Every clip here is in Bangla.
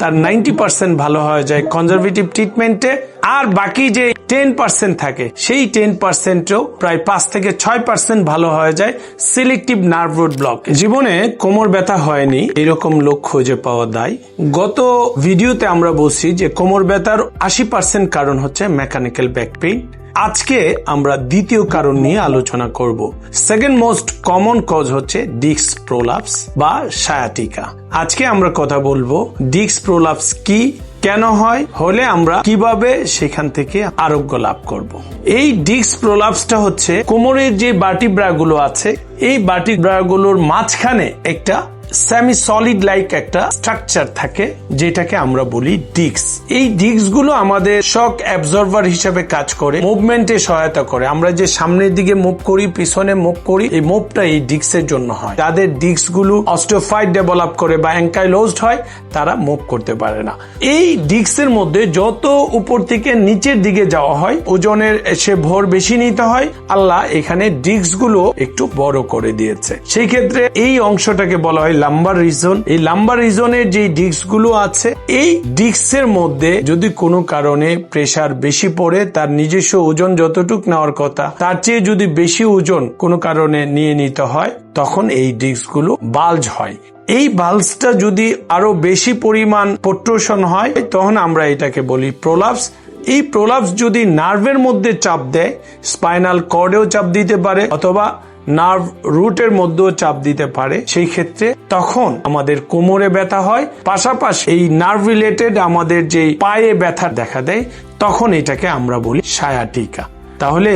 তার 90% ভালো হয়ে যায় কনজারভেটিভ ট্রিটমেন্টে, আর বাকি যে 10% থাকে সেই 10%ও প্রায় 5 থেকে 6% ভালো হয়ে যায় সিলেক্টিভ নার্ভ রুট ব্লক। জীবনে কোমর ব্যথা হয়নি এরকম লোক খুঁজে পাওয়া দায়। গত ভিডিওতে আমরা বলছি যে কোমর ব্যথার 80% কারণ হচ্ছে মেকানিক্যাল ব্যাক পেইন। আজকে আমরা দ্বিতীয় কারণ নিয়ে আলোচনা করব। সেকেন্ড মোস্ট কমন কজ হচ্ছে ডিস্ক প্রোলাপস বা সায়াটিকা। আজকে আমরা কথা বলবো ডিস্ক প্রোলাপস কি, কেন হয়, হলে আমরা কিভাবে সেখান থেকে আরোগ্য লাভ করব। এই ডিস্ক প্রোলাপসটা হচ্ছে কোমরের যে ভার্টিব্রাগুলো আছে এই ভার্টিব্রাগুলোর মাঝখানে একটা সেমি সলিড লাইক একটা স্ট্রাকচার থাকে যেটাকে আমরা বলি ডিস্ক। এই ডিস্ক গুলো আমাদের শক অ্যাবজর্ভার হিসেবে কাজ করে, মুভমেন্টে সহায়তা করে। আমরা যে সামনের দিকে মুভ করি, পিছনে মুভ করি, এই মুভটা এই ডিস্কের জন্য হয়। যাদের ডিস্ক গুলো অস্টিওফাইট ডেভেলপ করে বা অ্যাঙ্কাইলোজড হয় তারা মুভ করতে পারে না। এই ডিস্কের মধ্যে যত উপর থেকে নিচের দিকে যাওয়া হয় ওজনের সে ভর বেশি নিতে হয়, আল্লাহ এখানে ডিস্ক গুলো একটু বড় করে দিয়েছে। সেই ক্ষেত্রে এই অংশটাকে বলা হয় লাম্বার রিজন। এই লাম্বার রিজনের যে ডিস্ক গুলো আছে এই ডিস্কের মধ্যে যদি কোনো কারণে প্রেসার বেশি পড়ে, তার নিজস্ব ওজন যতটুক নেওয়ার কথা তার চেয়ে যদি বেশি ওজন কোনো কারণে নিয়ে নিতে হয় তখন এই ডিস্ক গুলো বাল্জ হয়। এই বাল্জটা যদি আরো বেশি পরিমাণ প্রোট্রুশন হয় তখন আমরা এটাকে বলি প্রোলাপস। এই প্রোলাপস যদি নার্ভের মধ্যে চাপ দেয়, স্পাইনাল কর্ডেও চাপ দিতে পারে অথবা নার্ভ রুটের মধ্যেও চাপ দিতে পারে, সেই ক্ষেত্রে তখন আমাদের কোমরে ব্যথা হয়। পাশাপাশি এই নার্ভ রিলেটেড আমাদের যে পায়ে ব্যথা দেখা দেয় তখন এটাকে আমরা বলি সায়াটিকা। তাহলে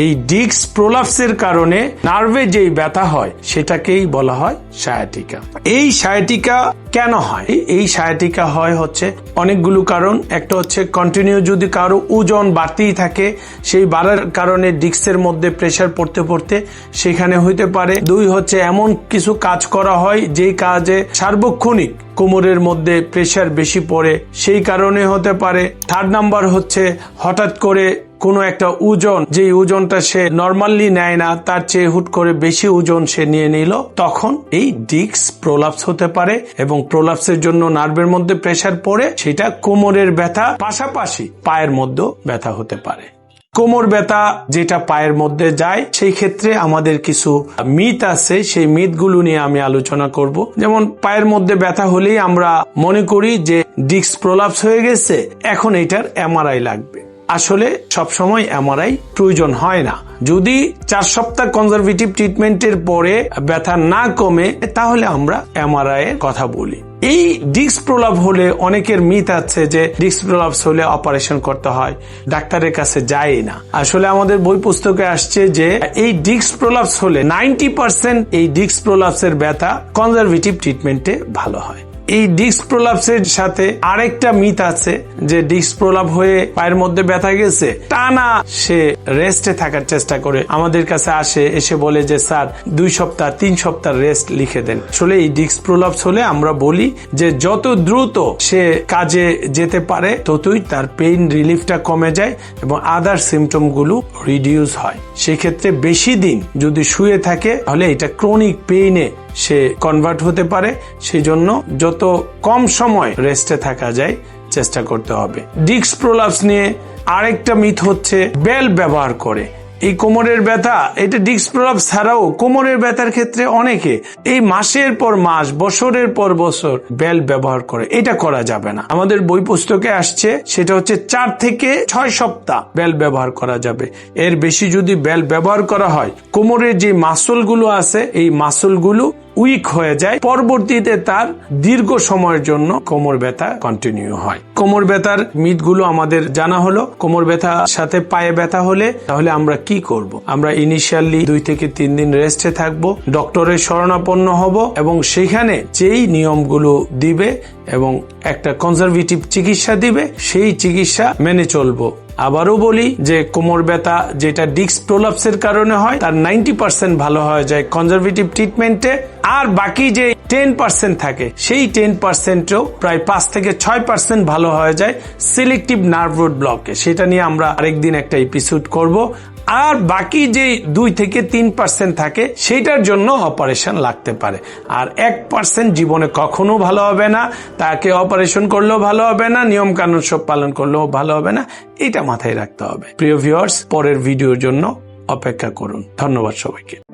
এই ডিস্ক প্রোলাপসের কারণে নার্ভে যেই ব্যথা হয় সেটাকেই বলা হয় সায়াটিকা। এই সায়াটিকা কেন হয়? এই সায়াটিকা হয় হচ্ছে অনেকগুলো কারণ। একটা হচ্ছে কন্টিনিউ যদি কারো ওজন বাড়তেই থাকে, সেই বাড়ার কারণে ডিস্কের মধ্যে প্রেসার পড়তে পড়তে সেখানে হইতে পারে। দুই হচ্ছে এমন কিছু কাজ করা হয় যেই কাজে সার্বক্ষণিক কোমরের মধ্যে প্রেসার বেশি পড়ে, সেই কারণে হতে পারে। থার্ড নাম্বার হচ্ছে হঠাৎ করে কোনো একটা ওজন, যে ওজনটা সে নর্মালি নেয় না তার চেয়ে হুট করে বেশি ওজন সে নিয়ে নিল, তখন এই ডিস্ক প্রোলাপস হতে পারে। এবং প্রোলাপসের জন্য নার্ভের মধ্যে প্রেসার পড়ে সেটা কোমরের ব্যথা, পাশাপাশি পায়ের মধ্যেও ব্যথা হতে পারে। কোমর ব্যথা যেটা পায়ের মধ্যে যায় সেই ক্ষেত্রে আমাদের কিছু মিথ আছে, সেই মিথগুলো নিয়ে আমি আলোচনা করব। যেমন পায়ের মধ্যে ব্যথা হলেই আমরা মনে করি যে ডিস্ক প্রোলাপস হয়ে গেছে, এখন এটার এমআরআই লাগবে। আসলে সবসময় এমআরআই প্রয়োজন হয় না। যদি 4 সপ্তাহ কনজারভেটিভ ট্রিটমেন্টের পরে ব্যথা না কমে তাহলে আমরা এমআরআই এর কথা বলি। এই ডিস্ক প্রোলাপ হলে অনেকের মিথ আছে যে ডিস্ক প্রোলাপস হলে অপারেশন করতে হয়, ডাক্তারের কাছে যায় না। আসলে আমাদের বই পুস্তকে আসছে যে এই ডিস্ক প্রোলাপস হলে 90% এই ডিস্ক প্রোলাপসের ব্যথা কনজারভেটিভ ট্রিটমেন্টে ভালো হয়। এই ডিস্ক প্রোলাপসের সাথে আরেকটা মিথ আছে যে ডিস্ক প্রোলাপ হয়ে পায়ের মধ্যে ব্যথা গেছে, টানা সে রেস্টে থাকার চেষ্টা করে, আমাদের কাছে আসে, এসে বলে যে স্যার 2 সপ্তাহ 3 সপ্তাহ রেস্ট লিখে দেন। আসলে এই ডিস্ক প্রোলাপস হলে আমরা বলি যে যত দ্রুত সে কাজে যেতে পারে ততই তার পেইন রিলিফটা কমে যায় এবং আদার সিমটম গুলো রিডিউস হয়। সেক্ষেত্রে বেশি দিন যদি শুয়ে থাকে তাহলে এটা ক্রনিক পেইনে সে কনভার্ট হতে পারে। সেই জন্য যত কম সময় রেস্টে থাকা যায় চেষ্টা করতে হবে। ডিস্ক প্রোলাপস নিয়ে আরেকটা মিথ হচ্ছে বেল ব্যবহার করে। এই কোমরের ব্যথা, এটা ডিস্ক প্রোলাপস ছাড়াও কোমরের ব্যথার ক্ষেত্রে অনেকে এই মাসের পর মাস, বছরের পর বছর বেল ব্যবহার করে। এটা করা যাবে না। আমাদের বই পুস্তকে আসছে সেটা হচ্ছে 4 থেকে 6 সপ্তাহ বেল ব্যবহার করা যাবে। এর বেশি যদি বেল ব্যবহার করা হয় কোমরের যে মাসলগুলো আছে এই মাসলগুলো উইক হয়ে যায়, পরবর্তীতে তার দীর্ঘ সময়ের জন্য কোমর ব্যথা কন্টিনিউ হয়। কোমর ব্যথার মিথগুলো আমাদের জানা হলো। কোমর ব্যথা সাথে পায়ে ব্যথা হলে তাহলে আমরা কি করব? আমরা ইনিশিয়ালি 2 থেকে 3 দিন রেস্টে থাকবো, ডক্টরের শরণাপন্ন হব এবং সেখানে যেই নিয়মগুলো দিবে এবং একটা কনজারভেটিভ চিকিৎসা দিবে সেই চিকিৎসা মেনে চলবো। আবারও বলি যে কোমর ব্যথা যেটা ডিস্ক প্রোলাপসের কারণে হয় তার 90% ভালো হয়ে যায় কনজারভেটিভ ট্রিটমেন্টে, আর বাকি যে 10% থাকে সেই 10%ও প্রায় 5 থেকে 6% ভালো হয়ে যায় সিলেক্টিভ নার্ভ রুট ব্লকে। সেটা নিয়ে আমরা আরেকদিন একটা এপিসোড করব। আর বাকি যে 2 থেকে 3% থাকে সেটার জন্য অপারেশন লাগতে পারে। আর 1% জীবনে কখনো ভালো হবে না, তাকে অপারেশন করলেও ভালো হবে না, নিয়ম কানুন সব পালন করলেও ভালো হবে না, এটা মাথায় রাখতে হবে। প্রিয় ভিউয়ার্স, পরের ভিডিওর জন্য অপেক্ষা করুন। ধন্যবাদ সবাইকে।